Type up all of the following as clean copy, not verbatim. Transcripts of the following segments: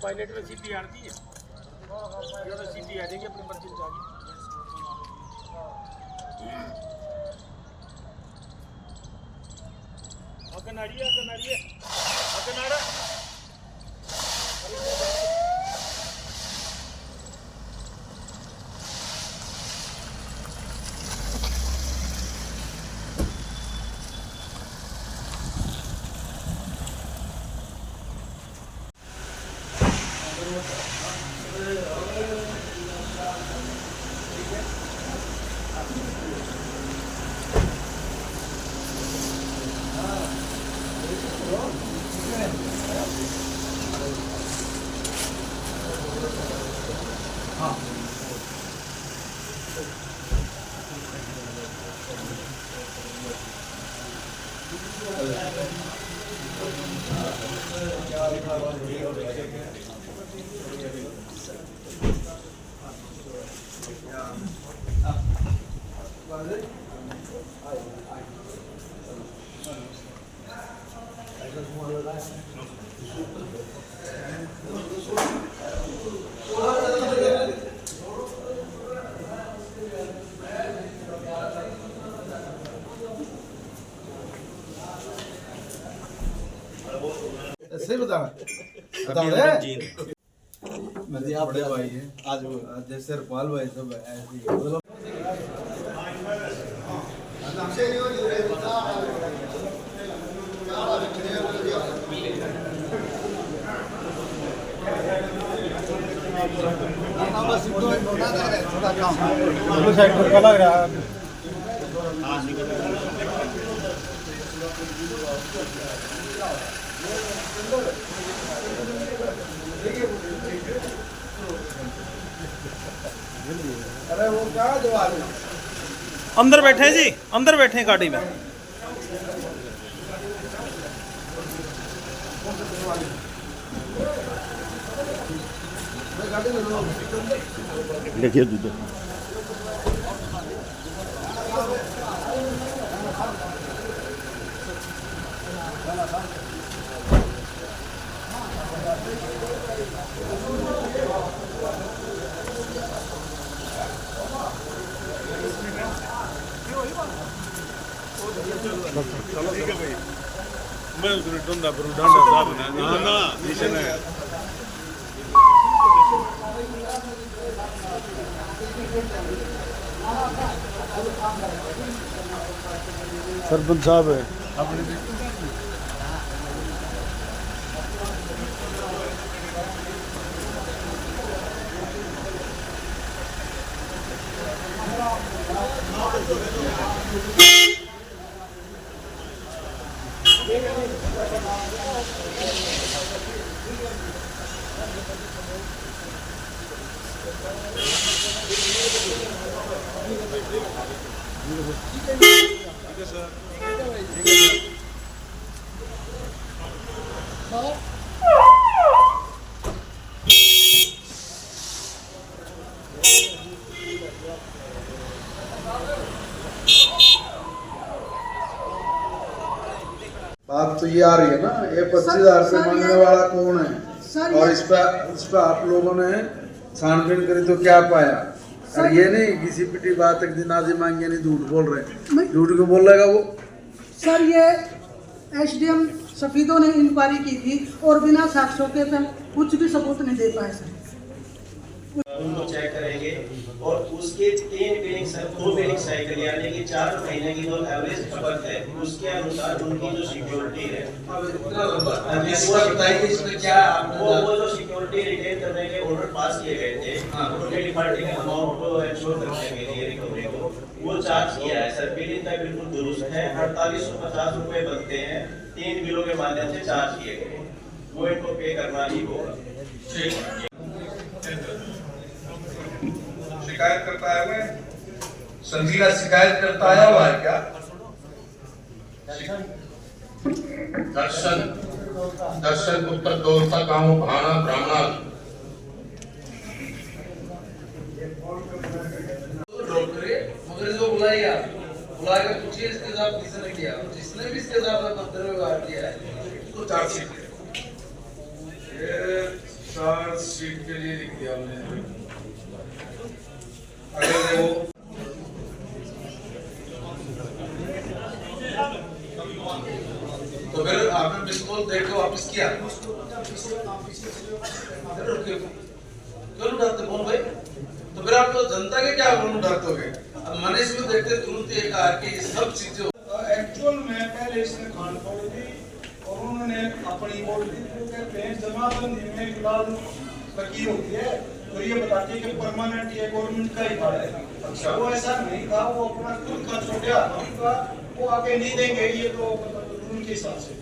Pilot में सीधी आती है, ये तो सीधी आ जाएगी अपनी मर्जी से आगे। अकनाड़ी है, अकनाड़ी है, अकनाड़ा। सही बताना मेरे आप बड़े भाई हैं आज जैसे रपाल भाई सब ऐसे थोड़ा काम साइड पर लग रहा है। अरे वो क्या जवाब है? अंदर बैठे हैं जी, अंदर बैठे हैं गाड़ी में। देखिए दूध ठीक है भाई, मैं उधर डंडा पर डांडा साहब ना ना नीचे ना सरपंच साहब है अपने बात तो ये आ रही है ना, ये 25,000 रुपये मांगने वाला कौन है और इस पे आप लोगों ने छानबीन करी तो क्या पाया? और ये नहीं किसी पिटी बात एक दिन आधी मांगे नहीं, झूठ बोल रहे। झूठ क्यों बोल रहेगा वो? सर ये एसडीएम सफीदों ने इंक्वायरी की थी और बिना साक्ष्यों के कुछ भी सबूत नहीं दे पाए सर। उनको चेक करेंगे और उसके 2 बिलिंग साइकिल यानी कि 4 महीने की जो एवरेज खपत है उसके अनुसार उनकी जो सिक्योरिटी है वो जो सिक्योरिटी रिटेन करने के ऑर्डर पास किए गए थे उनके डिफॉल्टिंग अमाउंट को इंश्योर करने के लिए रिकवरी को वो चार्ज किया है सर। बिलिंग का बिल्कुल दुरुस्त है। 4850 रुपए बनते हैं, 3 बिलों के माध्यम से चार्ज किए गए, वो इनको पे करना ही होगा। शिकायत करता है मैं संजीला शिकायत करता आया हुआ है क्या? दर्शन पुत्र दौड़ता गाँव भाना ब्राह्मण मगर जो बुलाया बुलाकर पूछिए इसके साथ किसने किया, जिसने भी इसके साथ मंदिर में व्यवहार किया है उसको चार्जशीट चार्ज शीट के लिए लिख दिया हमने। अगर वो तो फिर आपने मिस कॉल देख के वापस किया। क्यों उठाते फोन भाई? तो फिर आप तो जनता के क्या फोन उठाते होगे? अब मनीष में देखते तुरंत ये कहा कि ये सब चीजें एक्चुअल में पहले इसने खान फोड़ दी और उन्होंने अपनी बोल दी जो कहते हैं जमाबंदी में फिलहाल लकीर होती है तो ये बताती है कि परमानेंट ये गवर्नमेंट का ही कार्ड है। अच्छा वो ऐसा नहीं था, वो अपना खुद का छोटे हाथों का वो आगे नहीं देंगे, ये तो रूल के हिसाब से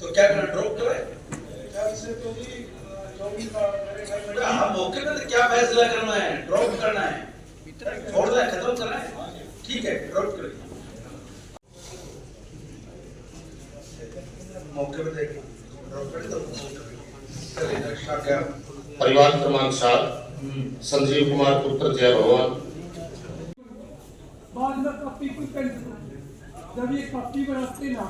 तो क्या करना, ड्रॉप करें? से तो जी जो भी हाँ, मौके पे तो क्या फैसला करना है? ड्रॉप करना है, छोड़ना है, खत्म करना है, ठीक है ड्रॉप करें। मौके पे देखिए ड्रॉप करें तो चलिए क्या परिवार क्रमांक 7 संजीव कुमार पुत्र जय भगवान। बाद में कॉपी को जब ये कॉपी बनाते ना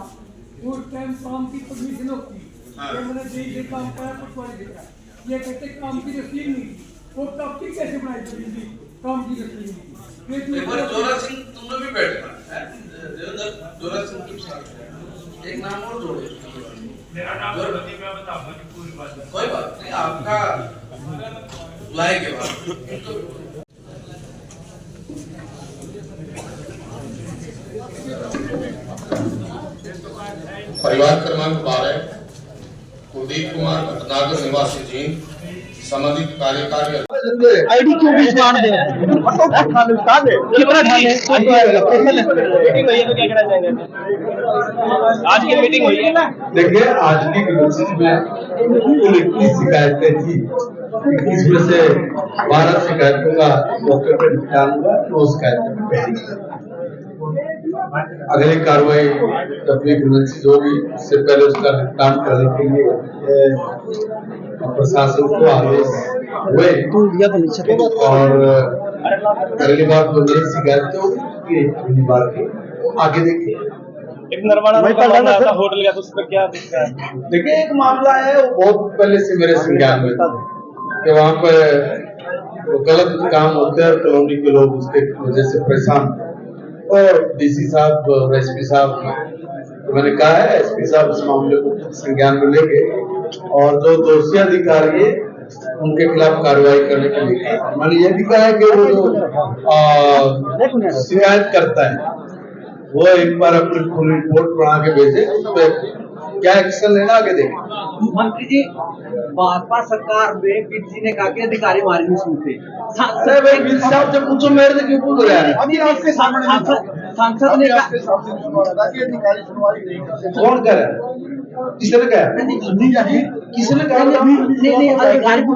वो टाइम काम की परमिशन होती है, मैंने ये काम करा पटवारी देखा, ये कहते काम की रसीद नहीं, वो कॉपी कैसे बनाई जाएगी? काम की रसीद नहीं। एक बार जोरा सिंह तुमने भी बैठना है, जोरा सिंह के साथ एक नाम और जोड़े। मेरा नाम मैं बताऊंगा कि पूरी बात कोई बात नहीं, आपका बुलाए के बाद परिवार क्रमांक 12 कुलदीप कुमार भटनागर निवासी जींद संबंधित कार्यकारी आईडी क्यों भी मार दे कितना ढाले मीटिंग हुई है तो क्या कहना चाहेंगे? आज की मीटिंग हुई है ना? देखिए आज की यूनिवर्सिटी में कुल 21 शिकायतें थी, 21 में से 12 शिकायतों का मौके पर निपटान हुआ, 9 शिकायतें पेंडिंग। अगली कार्रवाई जब भी यूनिवर्सिटी होगी उससे पहले उसका निपटान करने के लिए प्रशासन को आदेश हुए और अगली बार तो नई शिकायतें होगी, अगली बार की आगे देखिए। एक नरवाड़ा का होटल का, तो उस पर क्या दिखता है? देखिए एक मामला है वो बहुत पहले से मेरे संज्ञान में था कि वहाँ पर गलत काम होते हैं और कॉलोनी के लोग उसके वजह से परेशान, और डीसी साहब और एसपी साहब तो मैंने कहा है एसपी साहब इस मामले को संज्ञान में लेंगे और जो दोषी अधिकारी है उनके खिलाफ कार्रवाई करने के लिए मैंने ये भी कहा है कि वो जो शिकायत करता है वो एक बार अपनी पूरी रिपोर्ट बना के भेजे, उस पर क्या एक्शन लेना आगे देखें। मंत्री जी भाजपा सरकार में पीसी ने कहा कि अधिकारी हमारे नहीं सुनते। साहब जब पूछो मेरे से क्यों पूछ रहे हैं? अभी आपके सांसद ने कहा कौन कह रहा है? किसने कहा? किसने कहा? नहीं अधिकारी को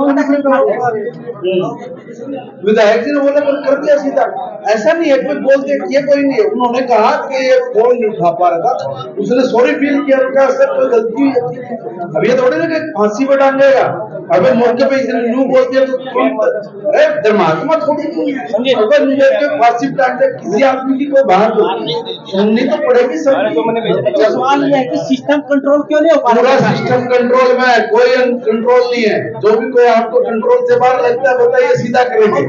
विधायक जी ने बोला कर दिया सीधा, ऐसा नहीं है कोई बोलते ये कोई नहीं है। उन्होंने कहा कि ये फोन नहीं उठा पा रहा था, उसने सॉरी फील किया, उनका सर कोई गलती हुई। अब ये थोड़ी ना कि फांसी पे टांग देगा, अगर मौके पे इसने न्यू बोल दिया तो अरे दिमाग में थोड़ी अगर फांसी पे टांग दे किसी आदमी की कोई बात सुननी तो पड़ेगी। सवाल ये है कि सिस्टम कंट्रोल क्यों नहीं हो पा रहा? सिस्टम कंट्रोल में कोई कंट्रोल नहीं है, जो भी कोई आपको कंट्रोल से बाहर लगता है बताइए सीधा करेंगे।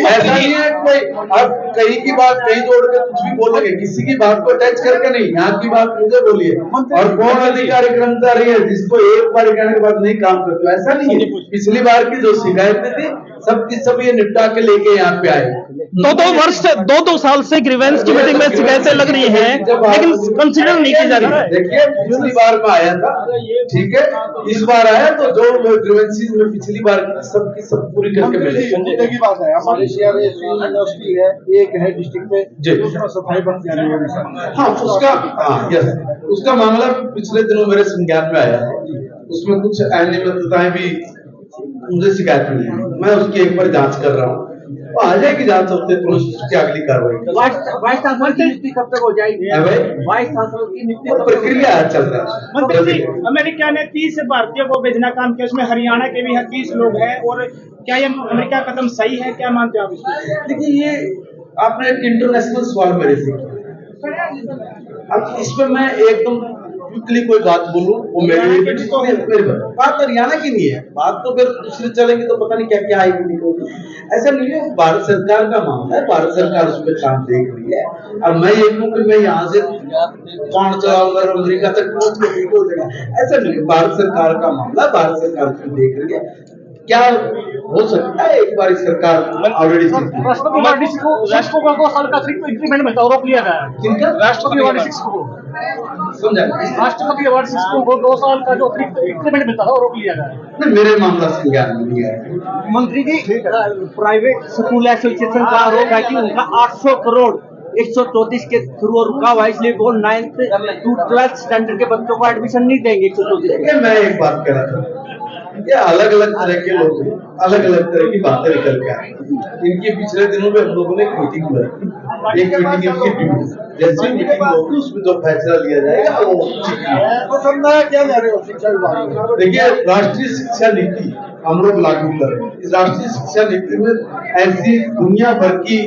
ऐसा नहीं है कोई आप कहीं की बात कहीं जोड़ के कुछ भी बोलेंगे, किसी की बात को टच करके नहीं, यहाँ की बात मुझे बोलिए। और कौन अधिकारी कर्मचारी है जिसको एक बार कहने के बाद नहीं काम करते, ऐसा नहीं है। पिछली बार की जो शिकायतें थी सब ये निपटा के लेके यहाँ पे आए। 2 साल से ग्रीवेंस की मीटिंग में शिकायतें लग रही हैं लेकिन कंसिडर नहीं की जा रही है। देखिए पिछली बार में आया था, ठीक है, इस बार आया तो जो ग्रीवेंसीज में पिछली बार सबकी सब पूरी करके मिले। मुद्दे की बात है, हमारे शहर यूनिवर्सिटी है, एक है डिस्ट्रिक्ट में, दूसरा सफाई बंद कर रही है। हाँ उसका मामला पिछले दिनों मेरे संज्ञान में आया है, उसमें कुछ अनियमितताएं भी मुझे शिकायत मिली, मैं उसकी एक बार जांच कर रहा हूँ, तो आ जाएगी जांच होते तो उसकी अगली कार्रवाई। वाइस चांसलर की नियुक्ति कब तक हो जाएगी? वाइस चांसलर की नियुक्ति प्रक्रिया चल रहा है। मंत्री जी अमेरिका ने 30 भारतीयों को भेजना काम किया, उसमें हरियाणा के भी 30 लोग हैं, और क्या ये अमेरिका कदम सही है, क्या मानते हैं आप इसको? देखिए ये आपने एक इंटरनेशनल सवाल मेरे से किया, अब इसमें मैं एकदम क्विकली कोई बात बोलूं वो मेरी बात हरियाणा की नहीं है, बात तो फिर दूसरी चलेंगे तो पता नहीं क्या क्या आएगी निकलेगी। ऐसा नहीं है, भारत सरकार का मामला है, भारत सरकार उस पर काम देख रही है। और मैं ये कहूँ कि मैं यहाँ से कौन चलाऊंगा अमेरिका तक पहुंच के ठीक हो जाएगा, ऐसा नहीं है। भारत सरकार का मामला, भारत सरकार उसको देख रही है। क्या हो सकता है एक बार सरकार ऑलरेडी राष्ट्रपति अवार्ड 2 साल का अतिरिक्त इंक्रीमेंट मिलता है, रोक लिया गया है। किनका? राष्ट्रपति अवार्ड 6 को समझा? राष्ट्रपति अवार्ड 6 को 2 साल का जो अतिरिक्त इंक्रीमेंट मिलता था वो रोक लिया गया है। नहीं, मेरे मामला संज्ञान में नहीं है। मंत्री जी, प्राइवेट स्कूल एसोसिएशन का आरोप है कि उनका 800 करोड़ 134 के थ्रू रुका हुआ है, इसलिए वो 9th to 12th स्टैंडर्ड के बच्चों को एडमिशन नहीं देंगे 134। मैं एक बात कह रहा था, ये अलग अलग तरह के लोग अलग अलग तरह की बातें निकल के आए। इनके पिछले दिनों में हम लोगों ने एक मीटिंग बुलाई, एक मीटिंग इनकी जैसी मीटिंग होगी उसमें जो फैसला लिया जाएगा वो क्या जा रहे हो शिक्षा विभाग। देखिए, राष्ट्रीय शिक्षा नीति हम लोग लागू कर रहे हैं। इस राष्ट्रीय शिक्षा नीति में ऐसी दुनिया भर की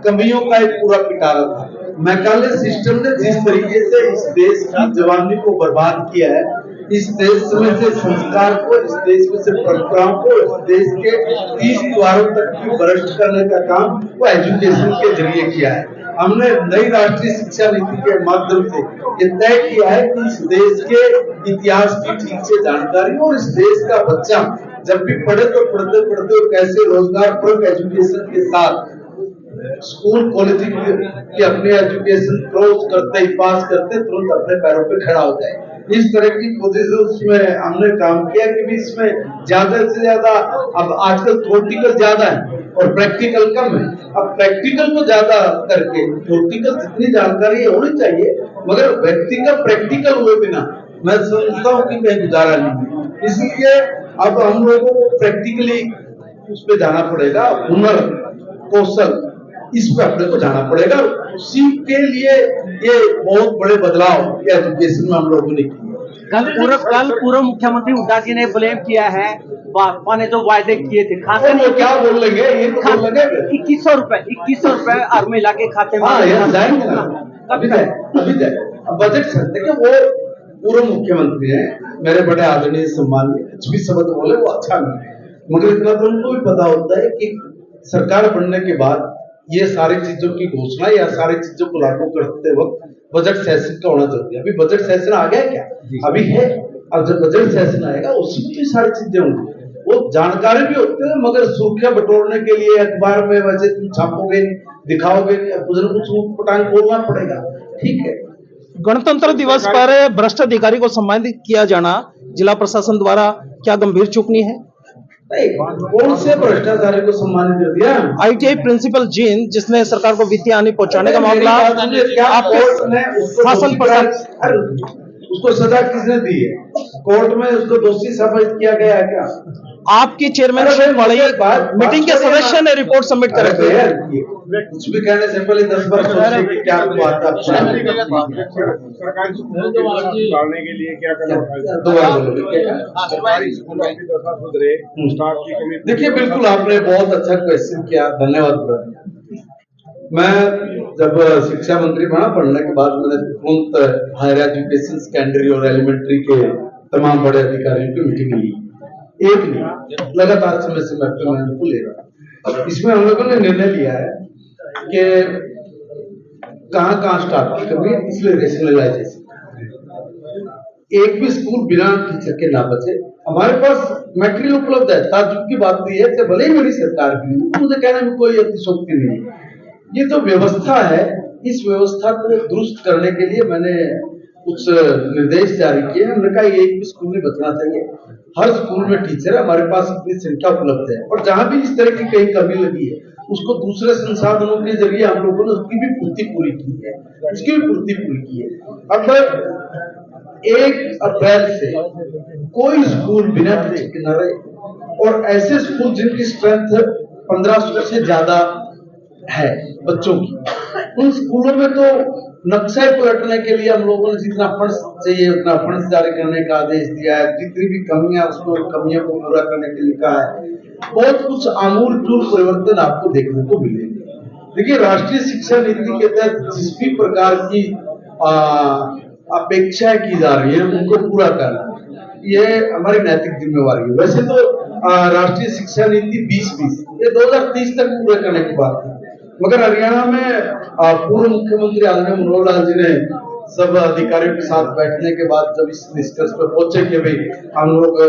कमियों का एक पूरा पिटारा था। मैकाले सिस्टम ने जिस तरीके से इस देश की जवानी को बर्बाद किया है, इस देश में से संस्कार को, इस देश में से परंपराओं को, इस देश के 30 द्वारों तक की भ्रष्ट करने का काम वो एजुकेशन के जरिए किया है। हमने नई राष्ट्रीय शिक्षा नीति के माध्यम से ये तय किया है कि इस देश के इतिहास की ठीक से जानकारी और इस देश का बच्चा जब भी पढ़े तो पढ़ते पढ़ते कैसे रोजगार परक एजुकेशन के साथ स्कूल कॉलेज की अपने एजुकेशन क्रॉस करते ही पास करते तुरंत अपने पैरों पे खड़ा हो जाए। इस तरह की पोजीशन उसमें हमने काम किया कि भी इसमें ज्यादा से ज्यादा, अब आजकल थ्योरेटिकल ज्यादा है और प्रैक्टिकल कम है। अब प्रैक्टिकल को ज्यादा करके थ्योरेटिकल जितनी जानकारी होनी चाहिए, मगर व्यक्ति का प्रैक्टिकल हुए बिना मैं समझता हूँ कि कहीं गुजारा नहीं है। इसलिए अब हम लोगों को प्रैक्टिकली उस पर जाना पड़ेगा, हुनर कौशल इस पे अपने को जाना पड़ेगा। उसी के लिए ये बहुत बड़े बदलाव एजुकेशन में हम लोगों ने किए। कल पूर्व मुख्यमंत्री हुड्डा जी ने ब्लेम किया है भाजपा ने जो वायदे किए थे, खासकर क्या बोल लेंगे, ये तो बोल लेंगे 2100 रुपए हर महिला के खाते में जाएंगे ना, अभी जाए। अब बजट देखिए, वो पूर्व मुख्यमंत्री है, मेरे बड़े आदरणीय सम्मानीय, कुछ भी शब्द बोले वो अच्छा नहीं है, मगर इतना तो उनको भी पता होता है कि सरकार बनने के बाद ये सारी चीजों की घोषणा या सारी चीजों को लागू करते वक्त बजट सेशन का होना जरूरी है। अभी बजट सेशन आ गया क्या? अभी है। अब जब बजट सेशन आएगा उसमें तो सारी चीजें होंगी, वो जानकारी भी होते हैं, मगर सुर्खियां बटोरने के लिए अखबार में वैसे तुम छापोगे दिखाओगे, कुछ न कुछ पटांग बोलना पड़ेगा। ठीक है, गणतंत्र दिवस पर भ्रष्ट अधिकारी को सम्मानित किया जाना जिला प्रशासन द्वारा क्या गंभीर चूकनी है? कौन से भ्रष्टाचारी को सम्मानित कर दिया? ITI प्रिंसिपल जीन, जिसने सरकार को वित्तीय हानि पहुंचाने का मामला शासन पर, उसको सजा किसने दी है? कोर्ट में उसको दोषी साबित किया गया है क्या? आपकी चेयरमैनशिप वाली मीटिंग के सदस्य ने रिपोर्ट सबमिट कर दी है। कुछ भी कहने से पहले 10 बार सोचने की क्या बात है। डालने के लिए क्या करना सुधरे। देखिए, बिल्कुल आपने बहुत अच्छा क्वेश्चन किया, धन्यवाद। मैं जब शिक्षा मंत्री बना, पढ़ने के बाद मैंने तुरंत हायर एजुकेशन सेकेंडरी और एलिमेंट्री के तमाम बड़े अधिकारियों की मीटिंग ली, एक नहीं लगातार समय समय पर मैं उनको ले रहा। इसमें हम लोगों ने निर्णय लिया है कि कहाँ स्टाफ की कमी, इसलिए रेशनलाइजेशन, एक भी स्कूल बिना टीचर के ना बचे। हमारे पास मटेरियल उपलब्ध है। ताज्जुब की बात भी है कि भले ही मेरी सरकार की, मुझे कहने में कोई अतिशोक्ति नहीं है। ये तो व्यवस्था है, इस व्यवस्था को दुरुस्त करने के लिए मैंने कुछ निर्देश जारी किए। हमने कहा एक भी स्कूल नहीं बचना चाहिए, हर स्कूल में टीचर है, हमारे पास इतनी संख्या उपलब्ध है, और जहां भी इस तरह की कहीं कमी लगी है उसको दूसरे संसाधनों के जरिए हम लोगों ने उसकी भी पूर्ति पूरी की है, अब 1 अप्रैल से कोई स्कूल बिना टीचर के न रहे, और ऐसे स्कूल जिनकी स्ट्रेंथ 1500 से ज्यादा है बच्चों की, उन स्कूलों में तो नक्शा पलटने के लिए हम लोगों ने जितना फंड्स चाहिए उतना फंड्स जारी करने का आदेश दिया है। जितनी भी कमियां उसको कमियों को पूरा करने के लिए कहा है। बहुत कुछ आमूल-चूल परिवर्तन आपको देखने को मिलेंगे। देखिए, राष्ट्रीय शिक्षा नीति के तहत जिस भी प्रकार की अपेक्षाएं की जा रही है उनको पूरा करना, ये हमारी नैतिक जिम्मेवारी है। वैसे तो राष्ट्रीय शिक्षा नीति 2020 ये 2030 तक पूरे करने की बात थी, मगर हरियाणा में पूर्व मुख्यमंत्री आदरणीय मनोहर लाल जी ने सब अधिकारियों के साथ बैठने के बाद जब इस निष्कर्ष पर पहुंचे कि भाई हम लोग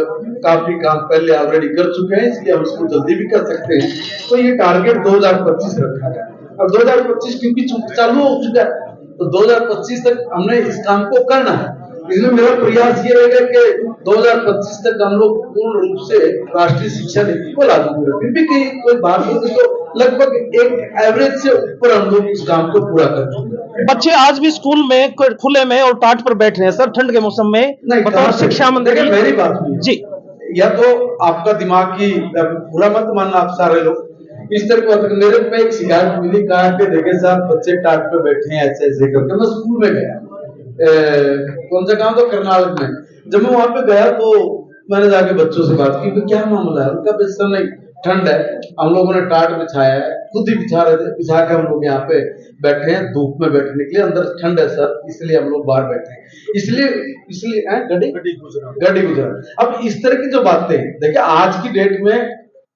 काफी काम पहले ऑलरेडी कर चुके हैं, इसलिए हम इसको जल्दी भी कर सकते हैं, तो ये टारगेट 2025 रखा गया। अब 2025 क्योंकि चालू हो चुका है, तो 2025 तक हमने इस काम को करना है। इसलिए मेरा प्रयास ये रहेगा कि 2025 तक हम लोग पूर्ण रूप से राष्ट्रीय शिक्षा नीति को लागू करें। फिर भी कोई बात होगी तो लगभग एक एवरेज से ऊपर हम लोग इस काम को पूरा कर चुके हैं। बच्चे आज भी स्कूल में खुले में और टाट पर बैठ रहे हैं सर, ठंड के मौसम में। बतौर शिक्षा मंत्री मेरी बात नहीं जी, या तो आपका दिमाग की बुरा मत मानना आप सारे लोग, इस तरह की मेरे पे एक शिकायत मिली, कहा कि देखे साहब बच्चे टाट पे बैठे हैं ऐसे ऐसे करके। मैं स्कूल में गया, कौन सा गांव, तो करनाल में। जब मैं वहां पे गया तो मैंने जाके बच्चों से बात की कि क्या मामला है। उनका बेसर नहीं, ठंड है, हम लोगों ने टाट बिछाया है, खुद ही बिछा रहे थे, बिछा के हम लोग यहाँ पे बैठे हैं धूप में बैठने के लिए, अंदर ठंड है सर इसलिए हम लोग बाहर बैठे हैं, इसलिए गड्डी गुजरा। अब इस तरह की जो बातें देखिए, आज की डेट में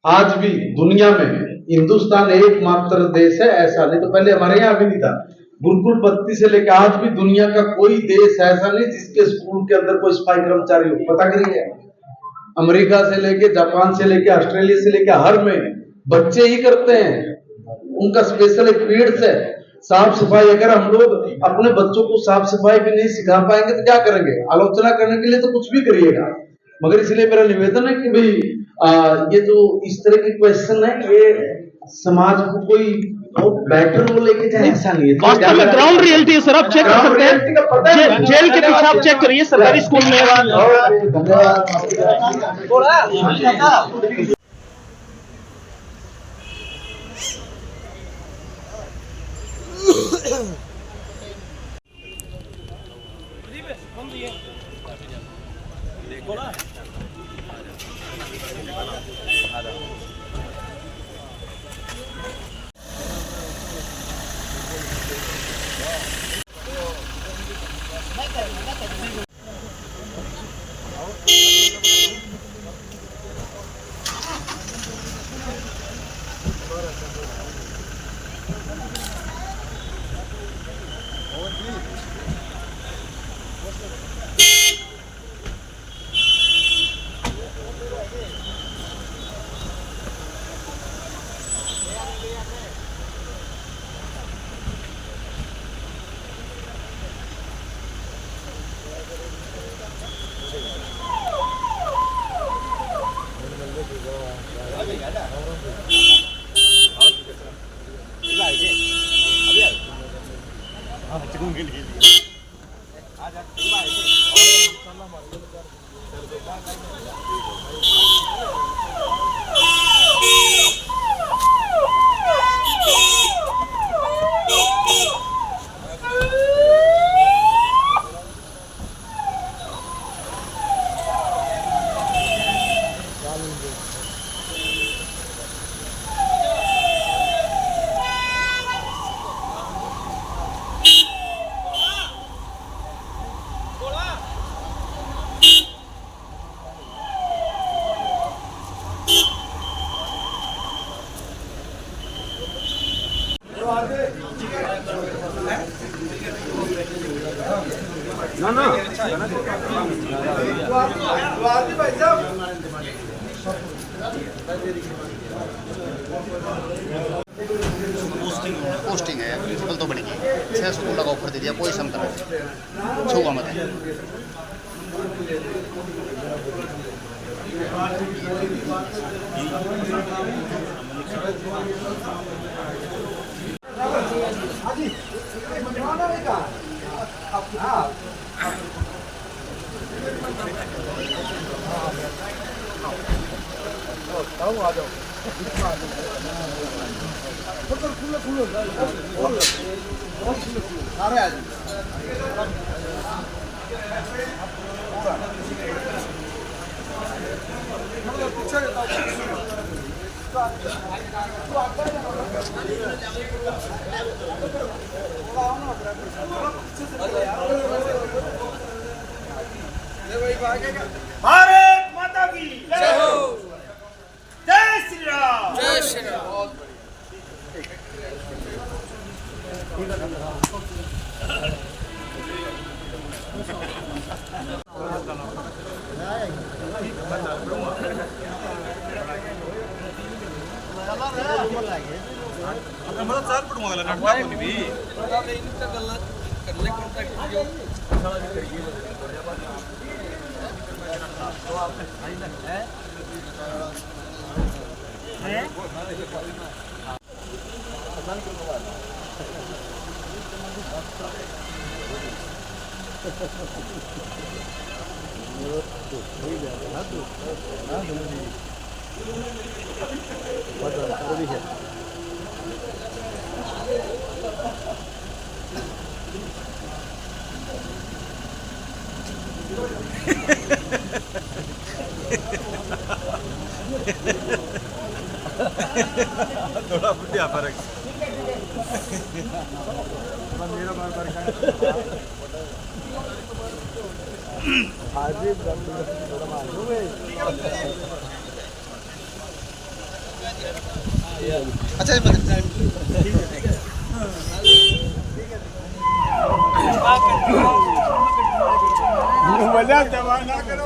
आज भी दुनिया में हिंदुस्तान एकमात्र देश है, ऐसा नहीं तो पहले हमारे यहाँ भी नहीं था। गुरुकुल पद्धति से लेकर आज भी दुनिया का कोई देश ऐसा नहीं जिसके स्कूल के अंदर कोई सफाई कर्मचारी हो। पता करिए, अमेरिका से लेके, जापान से लेके, ऑस्ट्रेलिया से लेके हर में बच्चे ही करते हैं, उनका स्पेशल एक पीरियड्स है साफ सफाई। अगर हम लोग अपने बच्चों को साफ सफाई भी नहीं सिखा पाएंगे तो क्या करेंगे? आलोचना करने के लिए तो कुछ भी करिएगा, मगर इसलिए मेरा निवेदन है कि भाई ये जो इस तरह की क्वेश्चन है ये समाज को कोई बेटर वो लेके जाए ऐसा नहीं है। वास्तव में ग्राउंड रियलिटी है सर, आप चेक कर सकते हैं। जेल के पीछे आप चेक करिए सरकारी स्कूल में। पोस्टिंग है, प्रिंसिपल तो बनेगी, 6 स्कूल का ऑफर दे दिया, कोई समता नहीं छूगा मत है। तो भारत माता की जय हो। जय श्री राम। जय श्री राम। थोड़ा बुढ़िया फर्क अच्छा मजाक जमा ना करो।